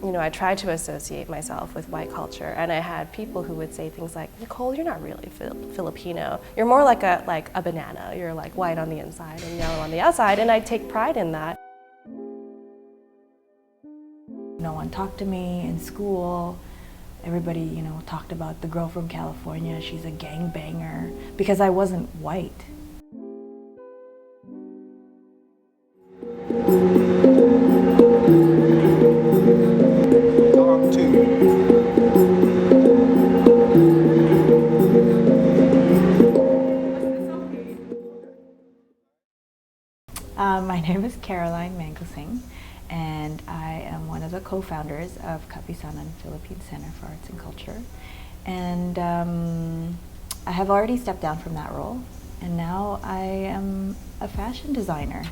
I tried to associate myself with white culture, and I had people who would say things like, Nicole, you're not really Filipino. You're more like a banana. You're like white on the inside and yellow on the outside, and I take pride in that. No one talked to me in school. Everybody, talked about the girl from California. She's a gangbanger because I wasn't white. My name is Mangosing, and I am one of the co-founders of Kapisanan Philippine Center for Arts and Culture. And I have already stepped down from that role, and now I am a fashion designer.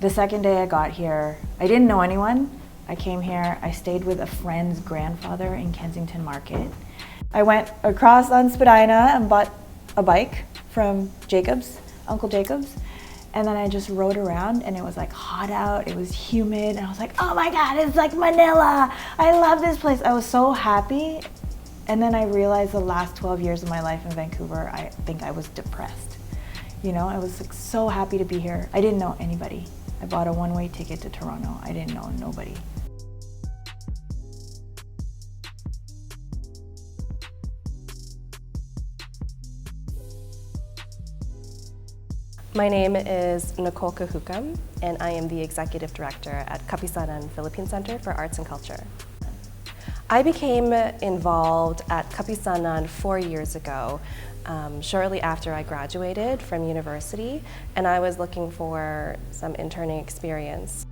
The second day I got here, I didn't know anyone. I came here, I stayed with a friend's grandfather in Kensington Market. I went across on Spadina and bought a bike from Uncle Jacob's. And then I just rode around, and it was like hot out, it was humid, and I was like, oh my God, it's like Manila. I love this place. I was so happy. And then I realized the last 12 years of my life in Vancouver, I think I was depressed. I was like so happy to be here. I didn't know anybody. I bought a one-way ticket to Toronto. I didn't know nobody. My name is Nicole Cajucom, and I am the Executive Director at Kapisanan Philippine Center for Arts and Culture. I became involved at Kapisanan 4 years ago, shortly after I graduated from university, and I was looking for some interning experience.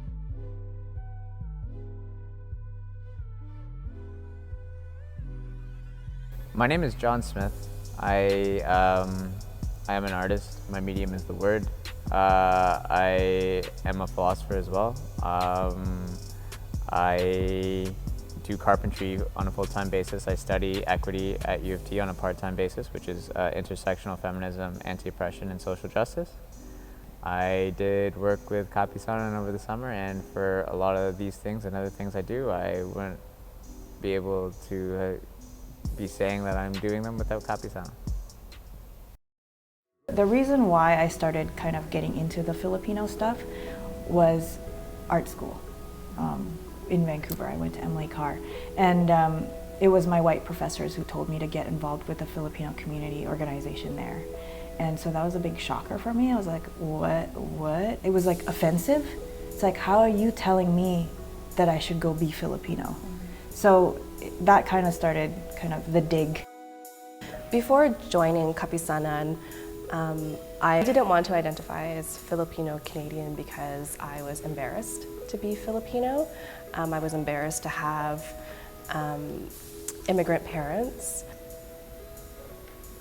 My name is John Smith. I am an artist. My medium is the word. I am a philosopher as well. I do carpentry on a full-time basis. I study equity at U of T on a part-time basis, which is intersectional feminism, anti-oppression, and social justice. I did work with Kapisanan over the summer, and for a lot of these things and other things I do, I wouldn't be able to be saying that I'm doing them without Kapisanan. The reason why I started kind of getting into the Filipino stuff was art school. In Vancouver, I went to Emily Carr, and it was my white professors who told me to get involved with the Filipino community organization there. And so that was a big shocker for me. I was like, what? It was like offensive. It's like, how are you telling me that I should go be Filipino? So that kind of started the dig. Before joining Kapisanan, I didn't want to identify as Filipino-Canadian because I was embarrassed to be Filipino. I was embarrassed to have immigrant parents.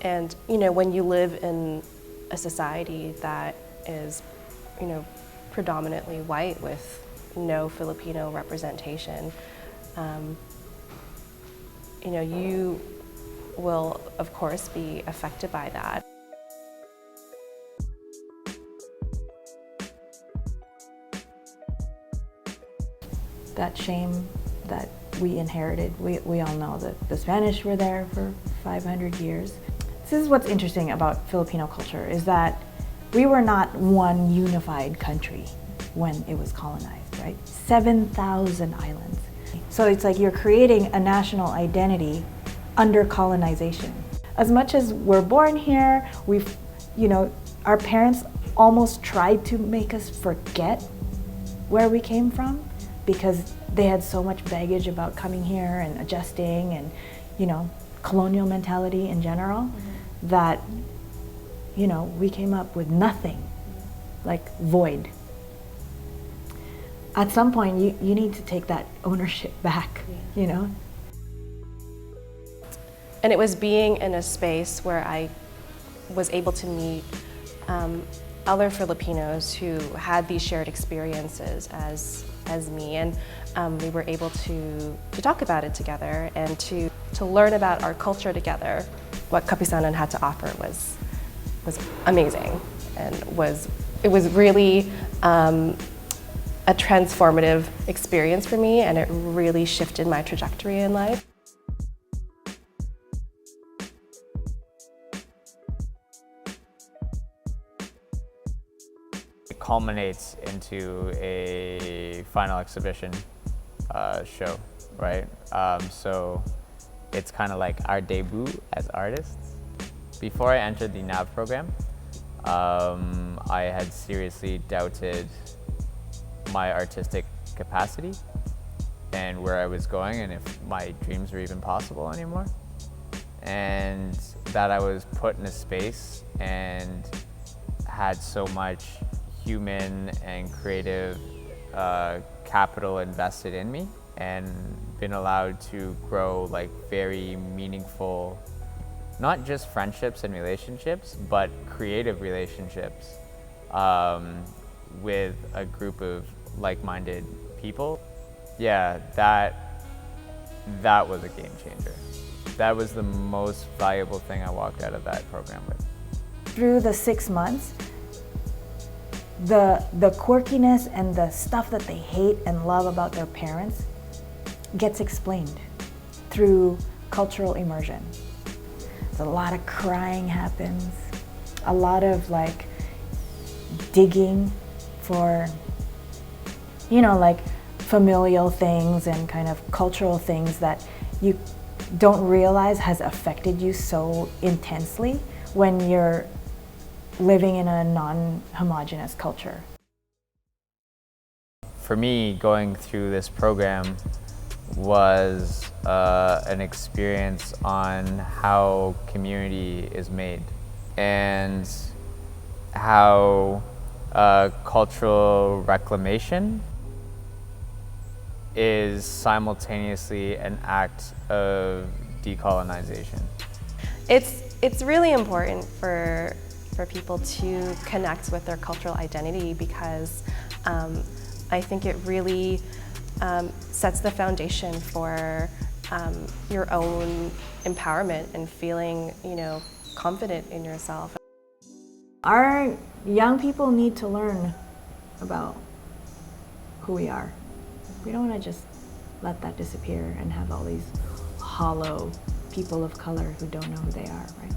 And when you live in a society that is predominantly white with no Filipino representation, you will of course be affected by that. That shame that we inherited, we all know that the Spanish were there for 500 years. This is what's interesting about Filipino culture, is that we were not one unified country when it was colonized, right? 7,000 islands. So it's like you're creating a national identity under colonization. As much as we're born here, our parents almost tried to make us forget where we came from, because they had so much baggage about coming here and adjusting and, colonial mentality in general, that, we came up with nothing, like void. At some point, you need to take that ownership back, And it was being in a space where I was able to meet other Filipinos who had these shared experiences as me, and we were able to talk about it together and to learn about our culture together. What Kapisanan had to offer was amazing, and it was really a transformative experience for me, and it really shifted my trajectory in life. It culminates into a final exhibition show, right? So it's kind of like our debut as artists. Before I entered the NAV program, I had seriously doubted my artistic capacity and where I was going and if my dreams were even possible anymore. And that I was put in a space and had so much human and creative capital invested in me and been allowed to grow like very meaningful, not just friendships and relationships, but creative relationships with a group of like-minded people. Yeah, that was a game changer. That was the most valuable thing I walked out of that program with. Through the 6 months, the quirkiness and the stuff that they hate and love about their parents gets explained through cultural immersion. A lot of crying happens, a lot of like digging for, like familial things and kind of cultural things that you don't realize has affected you so intensely when you're living in a non-homogeneous culture. For me, going through this program was an experience on how community is made and how cultural reclamation is simultaneously an act of decolonization. It's really important for people to connect with their cultural identity because I think it really sets the foundation for your own empowerment and feeling, confident in yourself. Our young people need to learn about who we are. We don't want to just let that disappear and have all these hollow people of color who don't know who they are, right?